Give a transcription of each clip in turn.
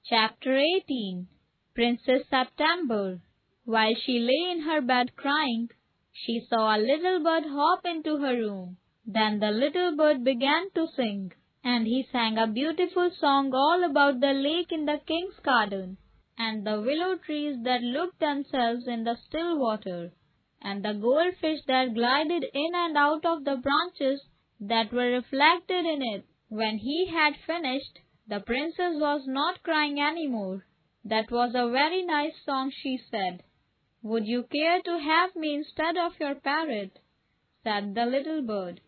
Chapter 18 Princess September. While she lay in her bed crying, she saw a little bird hop into her room. Then the little bird began to sing, and he sang a beautiful song all about the lake in the king's garden, and the willow trees that looked themselves in the still water, and the goldfish that glided in and out of the branches that were reflected in it. When he had finished, the princess was not crying any more. "That was a very nice song," she said. "Would you care to have me instead of your parrot?" said the little bird.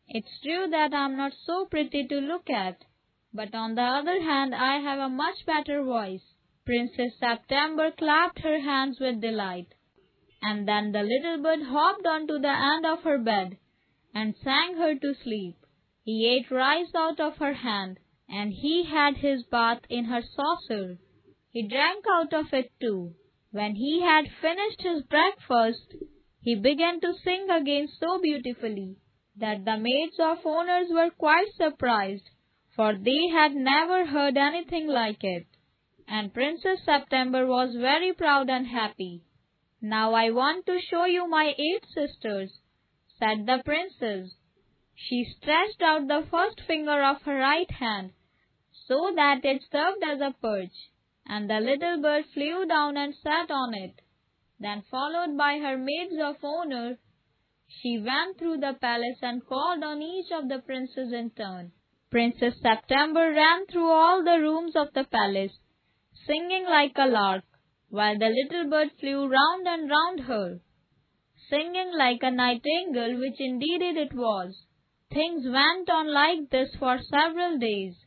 "It's true that I'm not so pretty to look at, but on the other hand I have a much better voice." Princess September clapped her hands with delight, and then the little bird hopped onto the end of her bed and sang her to sleep. He ate rice out of her hand, and he had his bath in her saucer. He drank out of it too. When he had finished his breakfast, he began to sing again so beautifully that the maids of honors were quite surprised, for they had never heard anything like it. And Princess September was very proud and happy. "Now I want to show you my 8 sisters," said the princess. She stretched out the first finger of her right hand so that it served as a perch, and the little bird flew down and sat on it. Then, followed by her maids of honor, she went through the palace and called on each of the princes in turn. Princess September ran through all the rooms of the palace, singing like a lark, while the little bird flew round and round her, singing like a nightingale, which indeed it was. Things went on like this for several days,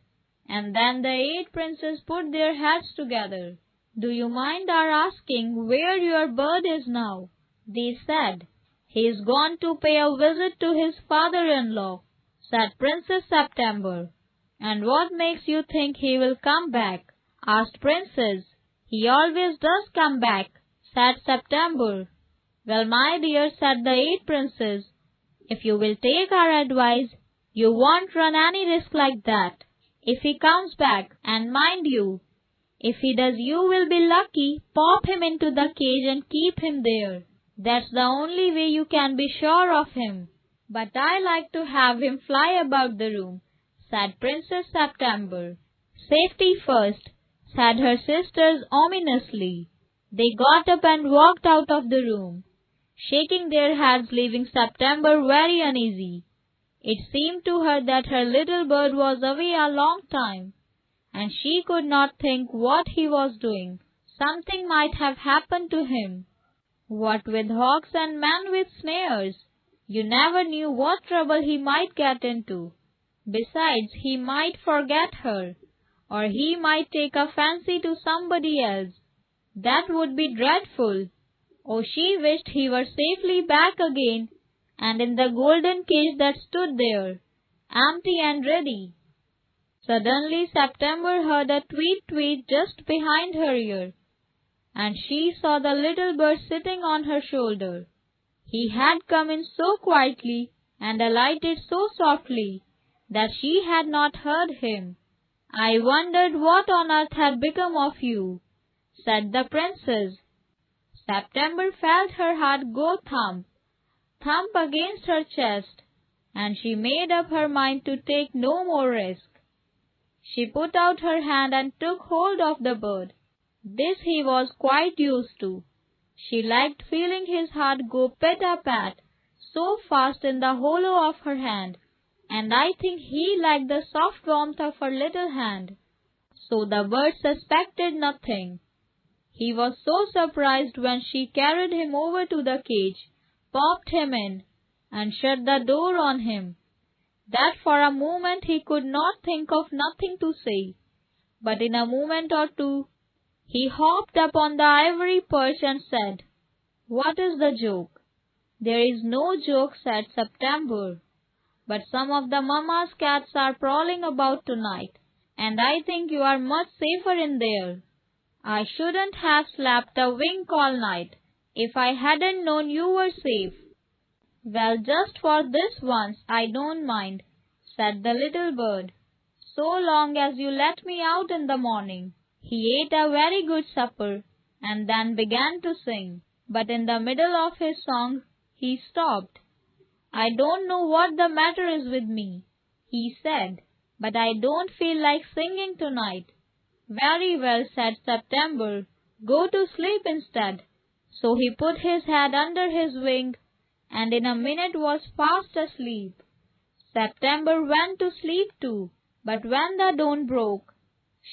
and then the 8 princes put their heads together. "Do you mind our asking where your bird is now?" they said. "He is gone to pay a visit to his father-in-law," said Princess September. "And what makes you think he will come back?" asked Princess. "He always does come back," said September. "Well, my dear," said the 8 princes, "if you will take our advice, you won't run any risk like that. If he comes back, and mind you, if he does, you will be lucky, pop him into the cage and keep him there. That's the only way you can be sure of him." "But I like to have him fly about the room," said Princess September. "Safety first," said her sisters ominously. They got up and walked out of the room, shaking their heads, leaving September very uneasy. It seemed to her that her little bird was away a long time, and she could not think what he was doing. Something might have happened to him. What with hawks and men with snares, you never knew what trouble he might get into. Besides, he might forget her, or he might take a fancy to somebody else. That would be dreadful. Oh, she wished he were safely back again, and in the golden cage that stood there, empty and ready. Suddenly September heard a tweet-tweet just behind her ear, and she saw the little bird sitting on her shoulder. He had come in so quietly and alighted so softly that she had not heard him. "I wondered what on earth had become of you," said the princess. September felt her heart go thump, thump against her chest, and she made up her mind to take no more risk. She put out her hand and took hold of the bird. This he was quite used to. She liked feeling his heart go pit-a-pat so fast in the hollow of her hand, and I think he liked the soft warmth of her little hand. So the bird suspected nothing. He was so surprised when she carried him over to the cage, popped him in, and shut the door on him, that for a moment he could not think of nothing to say. But in a moment or two he hopped up on the ivory perch and said, "What is the joke?" "There is no joke," said September, "but some of the mamma's cats are prowling about tonight, and I think you are much safer in there. I shouldn't have slept a wink all night if I hadn't known you were safe." "Well, just for this once I don't mind," said the little bird, "so long as you let me out in the morning." He ate a very good supper and then began to sing. But in the middle of his song he stopped. "I don't know what the matter is with me," he said, "but I don't feel like singing tonight." "Very well," said September, "go to sleep instead." So he put his head under his wing and in a minute was fast asleep. September went to sleep too, but when the dawn broke,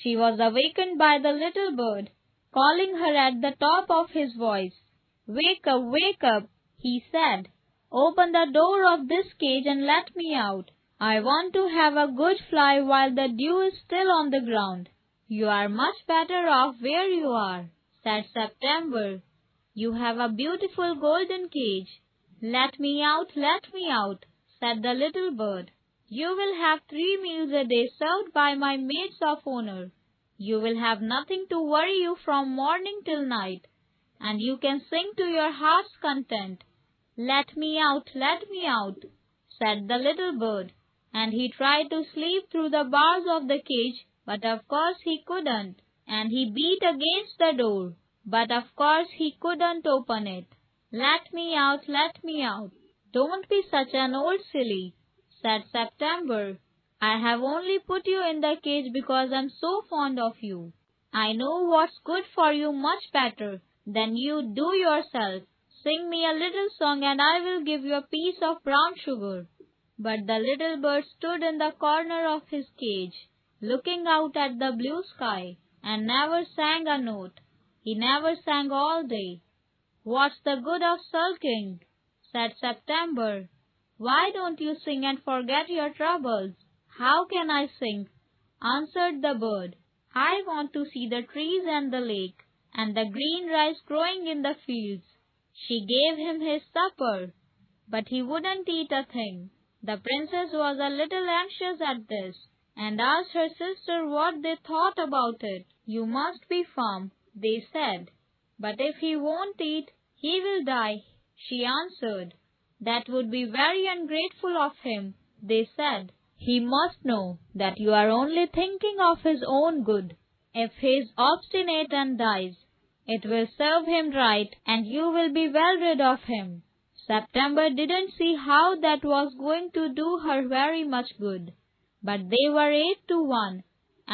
she was awakened by the little bird, calling her at the top of his voice. Wake up," he said. "Open the door of this cage and let me out. I want to have a good fly while the dew is still on the ground." "You are much better off where you are," said September. "You have a beautiful golden cage." Let me out," said the little bird. "You will have 3 meals a day served by my maids of honor. You will have nothing to worry you from morning till night, and you can sing to your heart's content." Let me out," said the little bird, and he tried to sleep through the bars of the cage, but of course he couldn't, and he beat against the door, but of course he couldn't open it. Let me out," "Don't be such an old silly," said September. "I have only put you in the cage because I'm so fond of you. I know what's good for you much better than you do yourself. Sing me a little song and I will give you a piece of brown sugar." But the little bird stood in the corner of his cage, looking out at the blue sky, and never sang a note. He never sang all day. "What's the good of sulking?" said September. "Why don't you sing and forget your troubles?" "How can I sing?" answered the bird. "I want to see the trees and the lake, and the green rice growing in the fields." She gave him his supper, but he wouldn't eat a thing. The princess was a little anxious at this, and asked her sister what they thought about it. "You must be firm," they said. "But if he won't eat, he will die," she answered. "That would be very ungrateful of him," they said. "He must know that you are only thinking of his own good. If he is obstinate and dies, it will serve him right, and you will be well rid of him." September didn't see how that was going to do her very much good, but they were 8 to 1,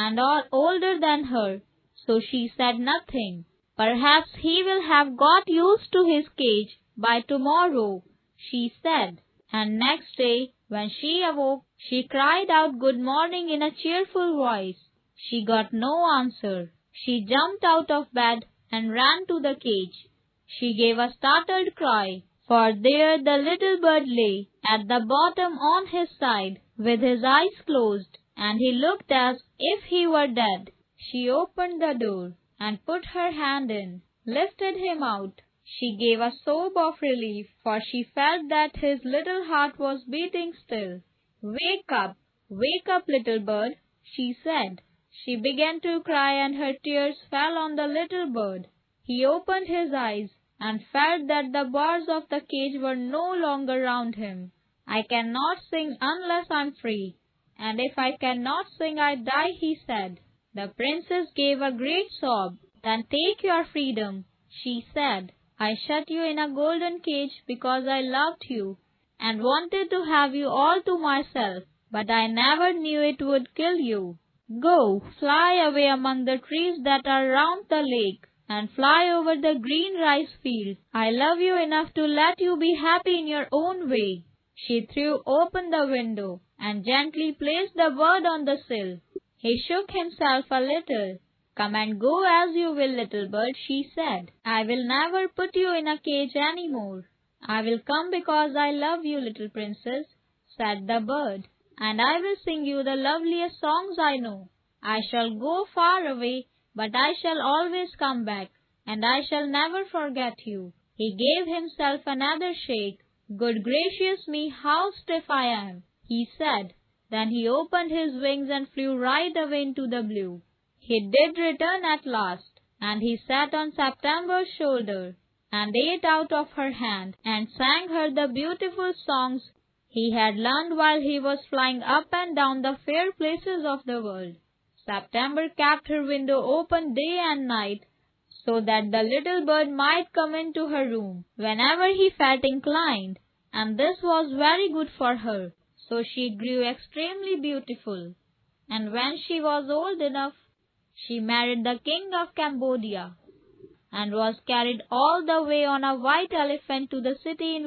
and all older than her, so she said nothing. "Perhaps he will have got used to his cage by tomorrow," she said, and next day, when she awoke, she cried out good morning in a cheerful voice. She got no answer. She jumped out of bed and ran to the cage. She gave a startled cry, for there the little bird lay at the bottom on his side, with his eyes closed, and he looked as if he were dead. She opened the door and put her hand in, lifted him out. She gave a sob of relief, for she felt that his little heart was beating still. Wake up, little bird," she said. She began to cry, and her tears fell on the little bird. He opened his eyes and felt that the bars of the cage were no longer round him. "I cannot sing unless I'm free, and if I cannot sing I die," he said. The princess gave a great sob. "Then take your freedom," she said. "I shut you in a golden cage because I loved you and wanted to have you all to myself, but I never knew it would kill you. Go, fly away among the trees that are round the lake, and fly over the green rice field. I love you enough to let you be happy in your own way." She threw open the window and gently placed the bird on the sill. He shook himself a little. "Come and go as you will, little bird," she said. "I will never put you in a cage any more." "I will come because I love you, little princess," said the bird, "and I will sing you the loveliest songs I know. I shall go far away, but I shall always come back, and I shall never forget you." He gave himself another shake. "Good gracious me, how stiff I am," he said. Then he opened his wings and flew right away into the blue. He did return at last, and he sat on September's shoulder, and ate out of her hand, and sang her the beautiful songs he had learned while he was flying up and down the fair places of the world. September kept her window open day and night, so that the little bird might come into her room whenever he felt inclined, and this was very good for her. So she grew extremely beautiful, and when she was old enough, she married the king of Cambodia, and was carried all the way on a white elephant to the city in